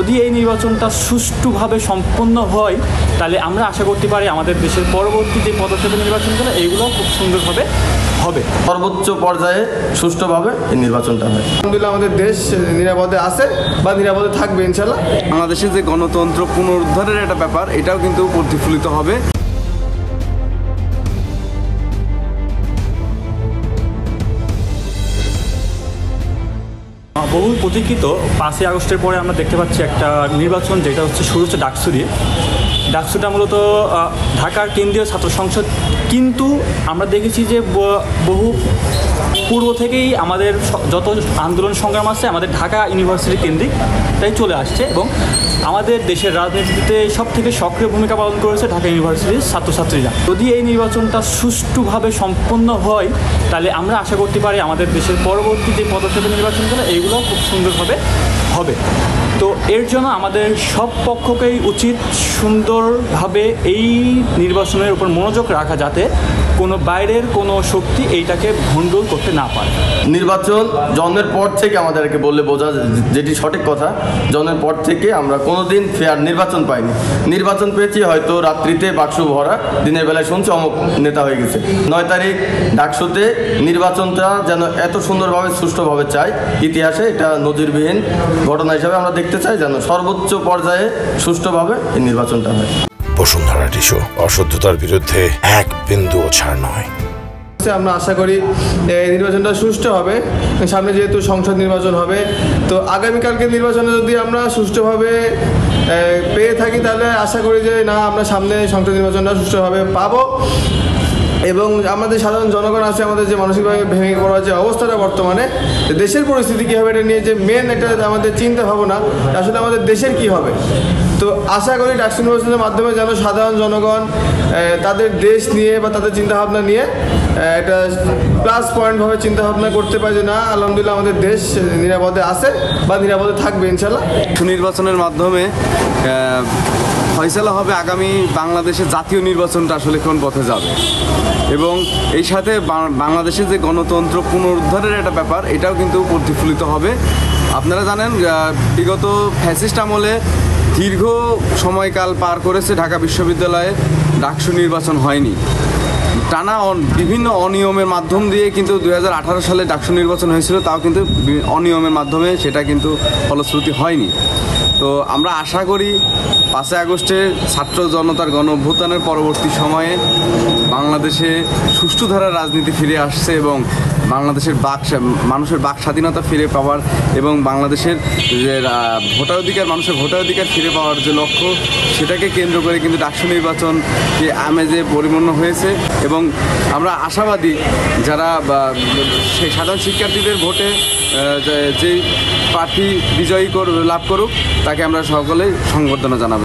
যদি এই নির্বাচনটা সুষ্ঠুভাবে সম্পন্ন হয় তাহলে আমরা আশা করতে পারি আমাদের দেশের পরবর্তী যে পদক্ষেপের নির্বাচনগুলো এইগুলো খুব সুন্দরভাবে হবে। সর্বোচ্চ পর্যায়ে সুষ্ঠুভাবে এই নির্বাচনটা হয়। আলহামদুলিল্লাহ আমাদের দেশ নিরাপদে আছে বা নিরাপদে থাকবে ইনশাল্লাহ। বাংলাদেশের যে গণতন্ত্র পুনরুদ্ধারের একটা ব্যাপার, এটাও কিন্তু প্রতিফলিত হবে। বহুল প্রতীক্ষিত 5ই আগস্টের পরে আমরা দেখতে পাচ্ছি একটা নির্বাচন, যেটা হচ্ছে শুরু হচ্ছে ডাকসু দিয়ে। ডাকসুটা মূলত ঢাকার কেন্দ্রীয় ছাত্র সংসদ, কিন্তু আমরা দেখেছি যে বহু পূর্ব থেকেই আমাদের যত আন্দোলন সংগ্রাম আছে আমাদের ঢাকা ইউনিভার্সিটি কেন্দ্রিক তাই চলে আসছে, এবং আমাদের দেশের রাজনীতিতে সব থেকে সক্রিয় ভূমিকা পালন করেছে ঢাকা ইউনিভার্সিটির ছাত্রছাত্রীরা। যদি এই নির্বাচনটা সুষ্ঠুভাবে সম্পন্ন হয় তাহলে আমরা আশা করতে পারি আমাদের দেশের পরবর্তী যে পদক্ষেপের নির্বাচনগুলো এইগুলো খুব সুন্দরভাবে হবে। তো এর জন্য আমাদের সব পক্ষকেই উচিত সুন্দরভাবে এই নির্বাচনের উপর মনোযোগ রাখা, যাতে কোনো বাইরের কোনো শক্তি এইটাকে ভণ্ডুল করতে না পারে। নির্বাচন জন্মের পর থেকে আমাদেরকে বললে বোঝা, যেটি সঠিক কথা, জন্মের পর থেকে আমরা কোনোদিন ফেয়ার নির্বাচন পাইনি। নির্বাচন পেয়েছি হয়তো রাত্রিতে বাক্স ভরা, দিনের বেলায় শুনছি অমুক নেতা হয়ে গেছে। 9 তারিখ ডাকসুতে নির্বাচনটা যেন এত সুন্দরভাবে সুষ্ঠুভাবে চাই, ইতিহাসে এটা নজিরবিহীন ঘটনা হিসাবে আমরা দেখতে চাই, যেন সর্বোচ্চ পর্যায়ে সুষ্ঠুভাবে এই নির্বাচনটা হয়। বসুন্ধরা টিস্যু, অশুদ্ধতার বিরুদ্ধে এক বিন্দুও ছাড় নয়। আমরা আশা করি এই নির্বাচনটা সুষ্ঠু হবে। সামনে যেহেতু সংসদ নির্বাচন হবে, তো আগামীকালকে নির্বাচনে যদি আমরা সুষ্ঠুভাবে পেয়ে থাকি তাহলে আশা করি যে না, আমরা সামনে সংসদ নির্বাচনটা সুষ্ঠুভাবে পাবো। এবং আমাদের সাধারণ জনগণ আছে, আমাদের যে মানসিকভাবে ভেঙে পড়ার যে অবস্থাটা বর্তমানে, দেশের পরিস্থিতি কী হবে এটা নিয়ে যে মেন একটা আমাদের চিন্তা ভাবনা, আসলে আমাদের দেশের কি হবে। তো আশা করি ডাকসু নির্বাচনের মাধ্যমে যেন সাধারণ জনগণ তাদের দেশ নিয়ে বা তাদের চিন্তাভাবনা নিয়ে একটা প্লাস পয়েন্টভাবে চিন্তাভাবনা করতে পারে যে না, আলহামদুলিল্লাহ আমাদের দেশ নিরাপদে আছে বা নিরাপদে থাকবে ইনশাল্লাহ। নির্বাচনের মাধ্যমে ফয়সালা হবে আগামী বাংলাদেশের জাতীয় নির্বাচনটা আসলে কোন পথে যাবে, এবং এই সাথে বাংলাদেশের যে গণতন্ত্র পুনরুদ্ধারের একটা ব্যাপার, এটাও কিন্তু প্রতিফলিত হবে। আপনারা জানেন বিগত ফ্যাসিস্ট আমলে দীর্ঘ সময়কাল পার করেছে ঢাকা বিশ্ববিদ্যালয়ে, ডাকসু নির্বাচন হয়নি। টানা বিভিন্ন অনিয়মের মাধ্যম দিয়ে কিন্তু 2018 সালে ডাকসু নির্বাচন হয়েছিল, তাও কিন্তু অনিয়মের মাধ্যমে সেটা কিন্তু ফলশ্রুতি হয়নি। তো আমরা আশা করি 5ই আগস্টের ছাত্র জনতার গণ অভ্যুত্থানের পরবর্তী সময়ে বাংলাদেশে সুষ্ঠু ধারার রাজনীতি ফিরে আসছে, এবং বাংলাদেশের মানুষের বাক স্বাধীনতা ফিরে পাওয়ার এবং বাংলাদেশের যে ভোটাধিকার, মানুষের ভোটাধিকার ফিরে পাওয়ার যে লক্ষ্য, সেটাকে কেন্দ্র করে কিন্তু ডাকসু নির্বাচন আমেজে পরিপূর্ণ হয়েছে। এবং আমরা আশাবাদী যারা সেই সাধারণ শিক্ষার্থীদের ভোটে যে প্রার্থী বিজয়ী লাভ করুক, তাকে আমরা সকলেই সংবর্ধনা জানাবো।